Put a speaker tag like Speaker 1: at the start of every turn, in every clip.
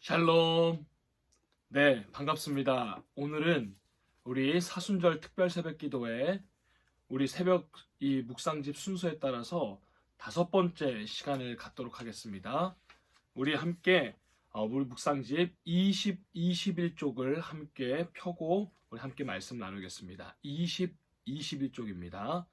Speaker 1: 샬롬. 네, 반갑습니다. 오늘은 우리 사순절 특별 새벽 기도회 우리 새벽 이 묵상집 순서에 따라서 5번째 시간을 갖도록 하겠습니다. 우리 함께 우리 묵상집 21쪽을 함께 펴고 우리 함께 말씀 나누겠습니다. 21쪽입니다.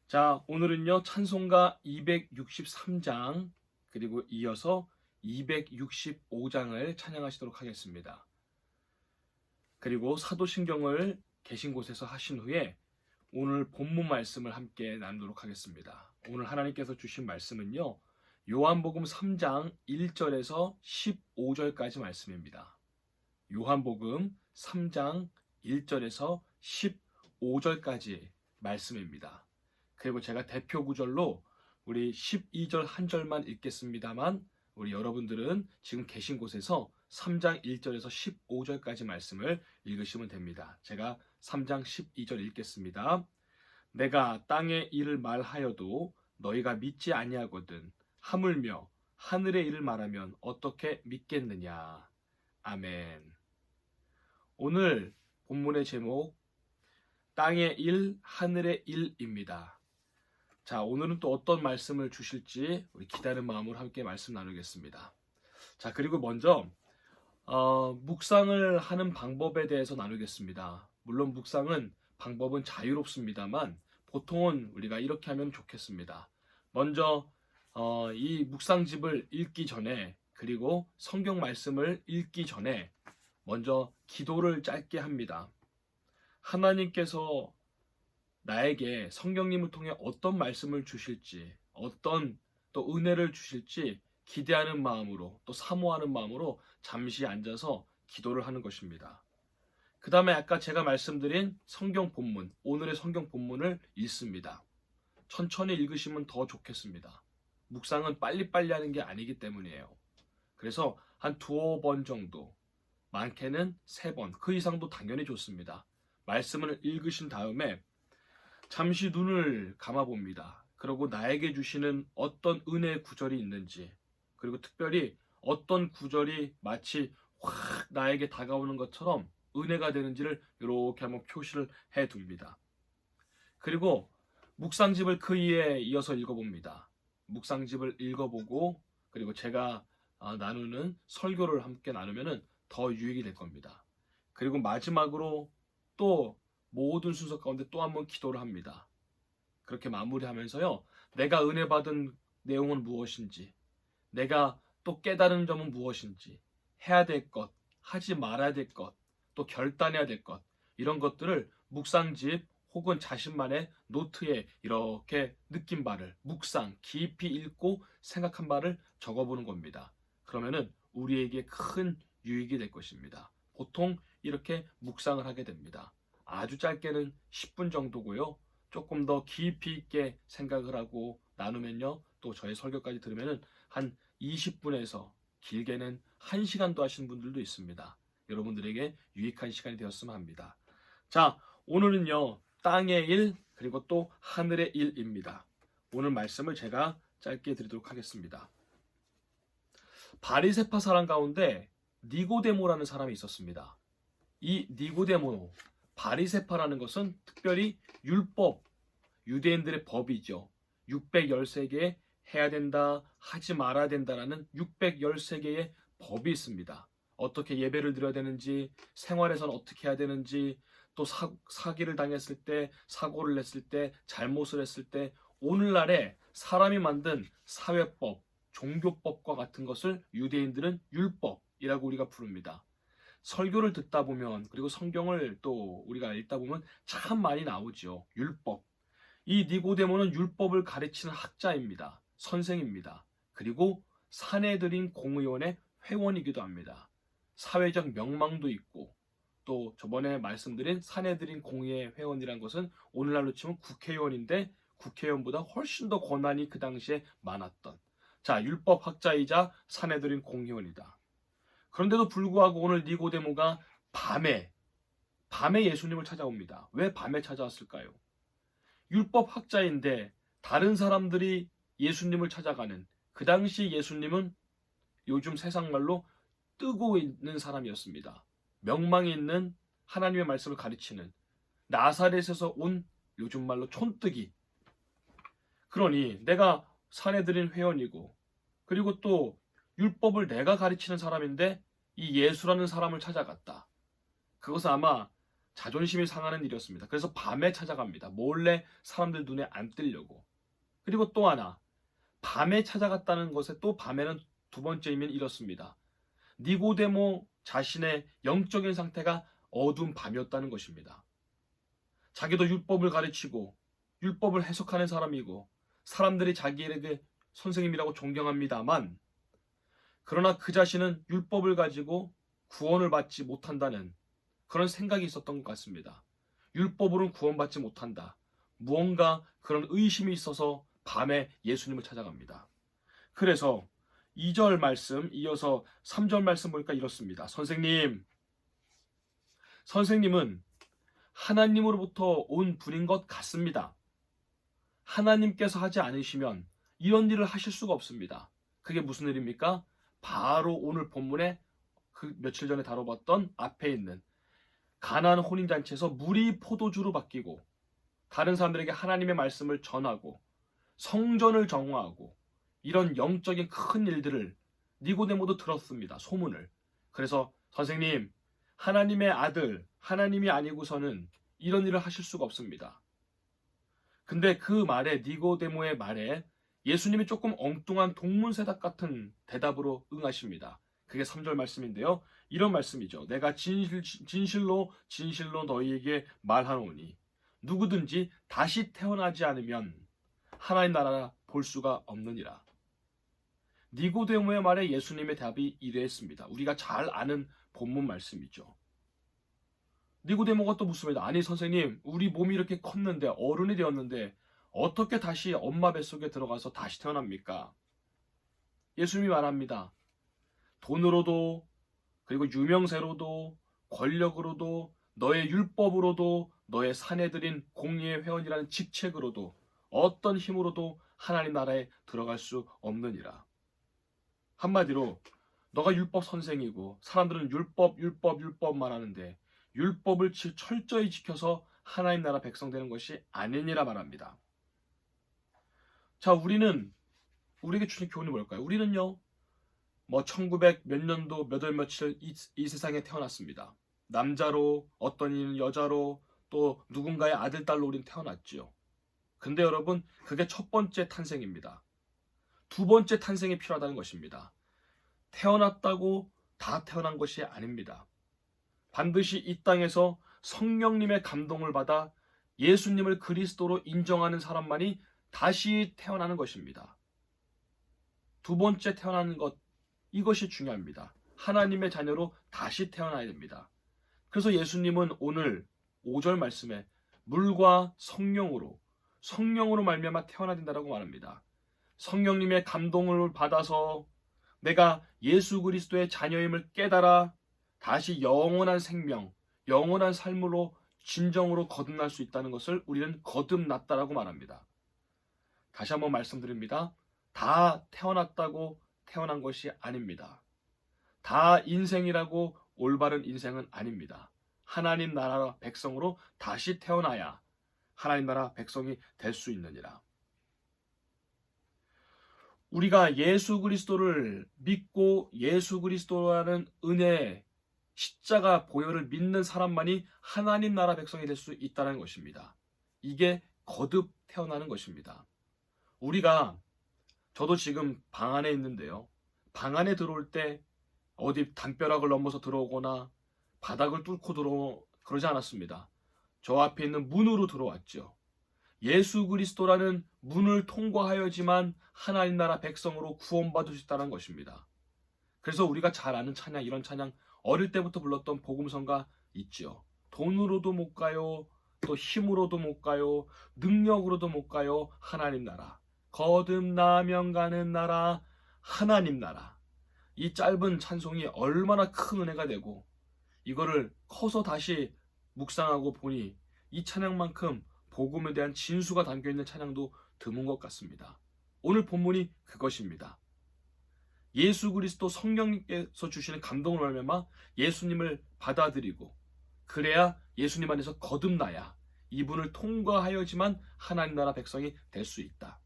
Speaker 1: 자, 오늘은요 찬송가 263장 그리고 이어서 265장을 찬양하시도록 하겠습니다. 그리고 사도신경을 계신 곳에서 하신 후에 오늘 본문 말씀을 함께 나누도록 하겠습니다. 오늘 하나님께서 주신 말씀은요, 요한복음 3장 1절에서 15절까지 말씀입니다. 요한복음 3장 1절에서 15절까지 말씀입니다. 그리고 제가 대표 구절로 우리 12절 한 절만 읽겠습니다만 우리 여러분들은 지금 계신 곳에서 3장 1절에서 15절까지 말씀을 읽으시면 됩니다. 제가 3장 12절 읽겠습니다. 내가 땅의 일을 말하여도 너희가 믿지 아니하거든 하물며 하늘의 일을 말하면 어떻게 믿겠느냐. 아멘. 오늘 본문의 제목 땅의 일, 하늘의 일입니다. 자, 오늘은 또 어떤 말씀을 주실지 우리 기다리는 마음으로 함께 말씀 나누겠습니다. 자, 그리고 먼저 묵상을 하는 방법에 대해서 나누겠습니다. 물론 묵상은 방법은 자유롭습니다만 보통은 우리가 이렇게 하면 좋겠습니다. 먼저 이 묵상집을 읽기 전에 그리고 성경 말씀을 읽기 전에 먼저 기도를 짧게 합니다. 하나님께서 나에게 성령님을 통해 어떤 말씀을 주실지, 어떤 또 은혜를 주실지 기대하는 마음으로 또 사모하는 마음으로 잠시 앉아서 기도를 하는 것입니다. 그 다음에 아까 제가 말씀드린 성경 본문, 오늘의 성경 본문을 읽습니다. 천천히 읽으시면 더 좋겠습니다. 묵상은 빨리빨리 하는 게 아니기 때문이에요. 그래서 한 2-5번 정도, 많게는 3번, 그 이상도 당연히 좋습니다. 말씀을 읽으신 다음에 잠시 눈을 감아봅니다. 그리고 나에게 주시는 어떤 은혜의 구절이 있는지, 그리고 특별히 어떤 구절이 마치 확 나에게 다가오는 것처럼 은혜가 되는지를 이렇게 한번 표시를 해둡니다. 그리고 묵상집을 그 위에 이어서 읽어봅니다. 묵상집을 읽어보고 그리고 제가 나누는 설교를 함께 나누면 더 유익이 될 겁니다. 그리고 마지막으로 또 모든 순서 가운데 또 한 번 기도를 합니다. 그렇게 마무리하면서요, 내가 은혜 받은 내용은 무엇인지, 내가 또 깨달은 점은 무엇인지, 해야 될 것, 하지 말아야 될 것, 또 결단해야 될 것, 이런 것들을 묵상집 혹은 자신만의 노트에 이렇게 느낀 바를 묵상, 깊이 읽고 생각한 바를 적어보는 겁니다. 그러면은 우리에게 큰 유익이 될 것입니다. 보통 이렇게 묵상을 하게 됩니다. 아주 짧게는 10분 정도고요. 조금 더 깊이 있게 생각을 하고 나누면요, 또 저의 설교까지 들으면은 한 20분에서 길게는 1시간도 하시는 분들도 있습니다. 여러분들에게 유익한 시간이 되었으면 합니다. 자, 오늘은요, 땅의 일 그리고 또 하늘의 일입니다. 오늘 말씀을 제가 짧게 드리도록 하겠습니다. 바리새파 사람 가운데 니고데모라는 사람이 있었습니다. 이 니고데모, 바리새파라는 것은 특별히 율법, 유대인들의 법이죠. 613개 해야 된다, 하지 말아야 된다라는 613개의 법이 있습니다. 어떻게 예배를 드려야 되는지, 생활에서는 어떻게 해야 되는지, 또 사기를 당했을 때, 사고를 냈을 때, 잘못을 했을 때, 오늘날에 사람이 만든 사회법, 종교법과 같은 것을 유대인들은 율법이라고 우리가 부릅니다. 설교를 듣다 보면 그리고 성경을 또 우리가 읽다 보면 참 많이 나오죠. 율법. 이 니고데모는 율법을 가르치는 학자입니다. 선생입니다. 그리고 산헤드린 공의원의 회원이기도 합니다. 사회적 명망도 있고 또 저번에 말씀드린 산헤드린 공의회 회원이란 것은 오늘날로 치면 국회의원인데 국회의원보다 훨씬 더 권한이 그 당시에 많았던 율법 학자이자 산헤드린 공의원이다. 그런데도 불구하고 오늘 니고데모가 밤에 예수님을 찾아옵니다. 왜 밤에 찾아왔을까요? 율법 학자인데 다른 사람들이 예수님을 찾아가는 그 당시 예수님은 요즘 세상 말로 뜨고 있는 사람이었습니다. 명망이 있는 하나님의 말씀을 가르치는 나사렛에서 온 요즘 말로 촌뜨기. 그러니 내가 사내들인 회원이고 그리고 또 율법을 내가 가르치는 사람인데 이 예수라는 사람을 찾아갔다. 그것은 아마 자존심이 상하는 일이었습니다. 그래서 밤에 찾아갑니다. 몰래 사람들 눈에 안 띄려고. 그리고 또 하나, 밤에 찾아갔다는 것에 또 밤에는 두 번째 의미는 이렇습니다. 니고데모 자신의 영적인 상태가 어두운 밤이었다는 것입니다. 자기도 율법을 가르치고 율법을 해석하는 사람이고 사람들이 자기에게 선생님이라고 존경합니다만, 그러나 그 자신은 율법을 가지고 구원을 받지 못한다는 그런 생각이 있었던 것 같습니다. 율법으로는 구원받지 못한다. 무언가 그런 의심이 있어서 밤에 예수님을 찾아갑니다. 그래서 2절 말씀 이어서 3절 말씀 보니까 이렇습니다. 선생님은 하나님으로부터 온 분인 것 같습니다. 하나님께서 하지 않으시면 이런 일을 하실 수가 없습니다. 그게 무슨 일입니까? 바로 오늘 본문에 그 며칠 전에 다뤄봤던 앞에 있는 가나안 혼인잔치에서 물이 포도주로 바뀌고 다른 사람들에게 하나님의 말씀을 전하고 성전을 정화하고 이런 영적인 큰 일들을 니고데모도 들었습니다. 소문을. 그래서 선생님, 하나님의 아들, 하나님이 아니고서는 이런 일을 하실 수가 없습니다. 근데 그 말에, 니고데모의 말에 예수님이 조금 엉뚱한 동문세답 같은 대답으로 응하십니다. 그게 3절 말씀인데요. 이런 말씀이죠. 내가 진실로 너희에게 말하노니 누구든지 다시 태어나지 않으면 하나님 나라 볼 수가 없느니라. 니고데모의 말에 예수님의 답이 이랬습니다. 우리가 잘 아는 본문 말씀이죠. 니고데모가 또 묻습니다. 아니 선생님, 우리 몸이 이렇게 컸는데 어른이 되었는데 어떻게 다시 엄마 뱃속에 들어가서 다시 태어납니까? 예수님이 말합니다. 돈으로도 그리고 유명세로도 권력으로도 너의 율법으로도 너의 사내들인 공의의 회원이라는 직책으로도 어떤 힘으로도 하나님 나라에 들어갈 수 없느니라. 한마디로 너가 율법 선생이고 사람들은 율법만 하는데 율법을 철저히 지켜서 하나님 나라 백성 되는 것이 아니니라 말합니다. 자, 우리에게 주신 교훈이 뭘까요? 우리는요, 1900 몇 년도 몇 월 며칠 이 세상에 태어났습니다. 남자로, 어떤 이는 여자로, 또 누군가의 아들, 딸로 우리는 태어났지요. 근데 여러분, 그게 첫 번째 탄생입니다. 두 번째 탄생이 필요하다는 것입니다. 태어났다고 다 태어난 것이 아닙니다. 반드시 이 땅에서 성령님의 감동을 받아 예수님을 그리스도로 인정하는 사람만이 다시 태어나는 것입니다. 두 번째 태어나는 것, 이것이 중요합니다. 하나님의 자녀로 다시 태어나야 됩니다. 그래서 예수님은 오늘 5절 말씀에 물과 성령으로 말미암아 태어나야 된다고 말합니다. 성령님의 감동을 받아서 내가 예수 그리스도의 자녀임을 깨달아 다시 영원한 생명, 영원한 삶으로 진정으로 거듭날 수 있다는 것을 우리는 거듭났다라고 말합니다. 다시 한번 말씀드립니다. 다 태어났다고 태어난 것이 아닙니다. 다 인생이라고 올바른 인생은 아닙니다. 하나님 나라 백성으로 다시 태어나야 하나님 나라 백성이 될 수 있느니라. 우리가 예수 그리스도를 믿고 예수 그리스도라는 은혜의 십자가 보혈을 믿는 사람만이 하나님 나라 백성이 될 수 있다는 것입니다. 이게 거듭 태어나는 것입니다. 저도 지금 방 안에 있는데요. 방 안에 들어올 때 어디 담벼락을 넘어서 들어오거나 바닥을 뚫고 그러지 않았습니다. 저 앞에 있는 문으로 들어왔죠. 예수 그리스도라는 문을 통과하여지만 하나님 나라 백성으로 구원받을 수 있다는 것입니다. 그래서 우리가 잘 아는 찬양, 이런 찬양 어릴 때부터 불렀던 복음성가 있죠. 돈으로도 못 가요. 또 힘으로도 못 가요. 능력으로도 못 가요. 하나님 나라. 거듭나면 가는 나라, 하나님 나라. 이 짧은 찬송이 얼마나 큰 은혜가 되고 이거를 커서 다시 묵상하고 보니 이 찬양만큼 복음에 대한 진수가 담겨있는 찬양도 드문 것 같습니다. 오늘 본문이 그것입니다. 예수 그리스도 성령님께서 주시는 감동을 말미암아 예수님을 받아들이고, 그래야 예수님 안에서 거듭나야 이분을 통과하여지만 하나님 나라 백성이 될 수 있다.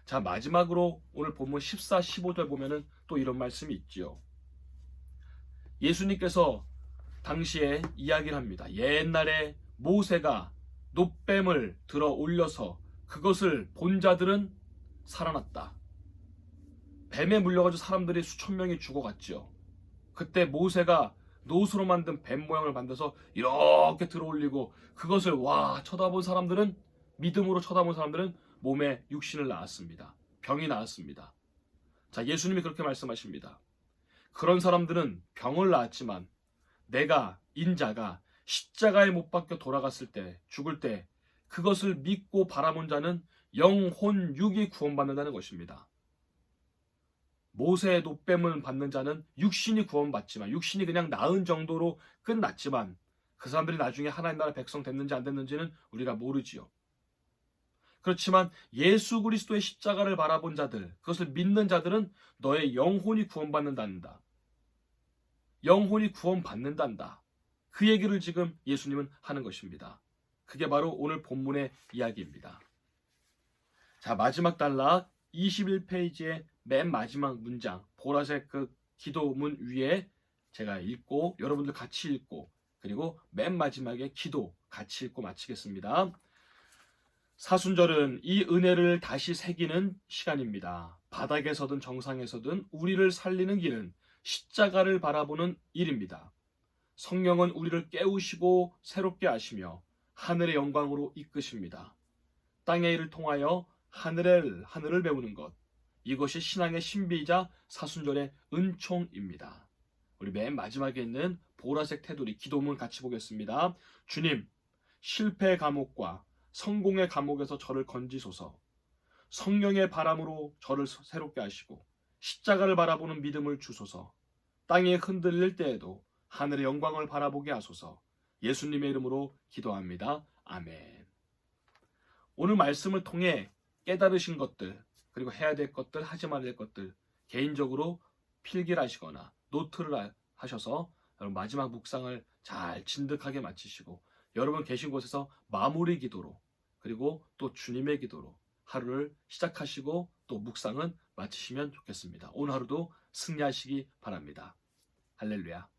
Speaker 1: 자, 마지막으로 오늘 본문 14, 15절 보면은 또 이런 말씀이 있지요. 예수님께서 당시에 이야기를 합니다. 옛날에 모세가 놋뱀을 들어 올려서 그것을 본 자들은 살아났다. 뱀에 물려가지고 사람들이 수천 명이 죽어갔죠. 그때 모세가 노수로 만든 뱀 모양을 만들어서 이렇게 들어 올리고 그것을 쳐다본 사람들은, 믿음으로 쳐다본 사람들은 몸에 육신을 낳았습니다. 병이 나았습니다. 자, 예수님이 그렇게 말씀하십니다. 그런 사람들은 병을 낳았지만 내가, 인자가 십자가에 못 박혀 돌아갔을 때, 죽을 때 그것을 믿고 바라본 자는 영혼 육이 구원받는다는 것입니다. 모세의 놋뱀을 받는 자는 육신이 구원받지만, 육신이 그냥 나은 정도로 끝났지만 그 사람들이 나중에 하나님 나라 백성 됐는지 안 됐는지는 우리가 모르지요. 그렇지만 예수 그리스도의 십자가를 바라본 자들, 그것을 믿는 자들은 너의 영혼이 구원받는단다. 영혼이 구원받는단다. 그 얘기를 지금 예수님은 하는 것입니다. 그게 바로 오늘 본문의 이야기입니다. 자, 마지막 단락 21페이지의 맨 마지막 문장, 보라색 그 기도문 위에 제가 읽고 여러분들 같이 읽고, 그리고 맨 마지막에 기도 같이 읽고 마치겠습니다. 사순절은 이 은혜를 다시 새기는 시간입니다. 바닥에서든 정상에서든 우리를 살리는 길은 십자가를 바라보는 일입니다. 성령은 우리를 깨우시고 새롭게 하시며 하늘의 영광으로 이끄십니다. 땅의 일을 통하여 하늘을 배우는 것, 이것이 신앙의 신비이자 사순절의 은총입니다. 우리 맨 마지막에 있는 보라색 테두리 기도문 같이 보겠습니다. 주님, 실패의 감옥과 성공의 감옥에서 저를 건지소서. 성령의 바람으로 저를 새롭게 하시고 십자가를 바라보는 믿음을 주소서. 땅이 흔들릴 때에도 하늘의 영광을 바라보게 하소서. 예수님의 이름으로 기도합니다. 아멘. 오늘 말씀을 통해 깨달으신 것들, 그리고 해야 될 것들, 하지 말아야 될 것들 개인적으로 필기를 하시거나 노트를 하셔서 여러분 마지막 묵상을 잘 진득하게 마치시고 여러분 계신 곳에서 마무리 기도로, 그리고 또 주님의 기도로 하루를 시작하시고 또 묵상은 마치시면 좋겠습니다. 오늘 하루도 승리하시기 바랍니다. 할렐루야.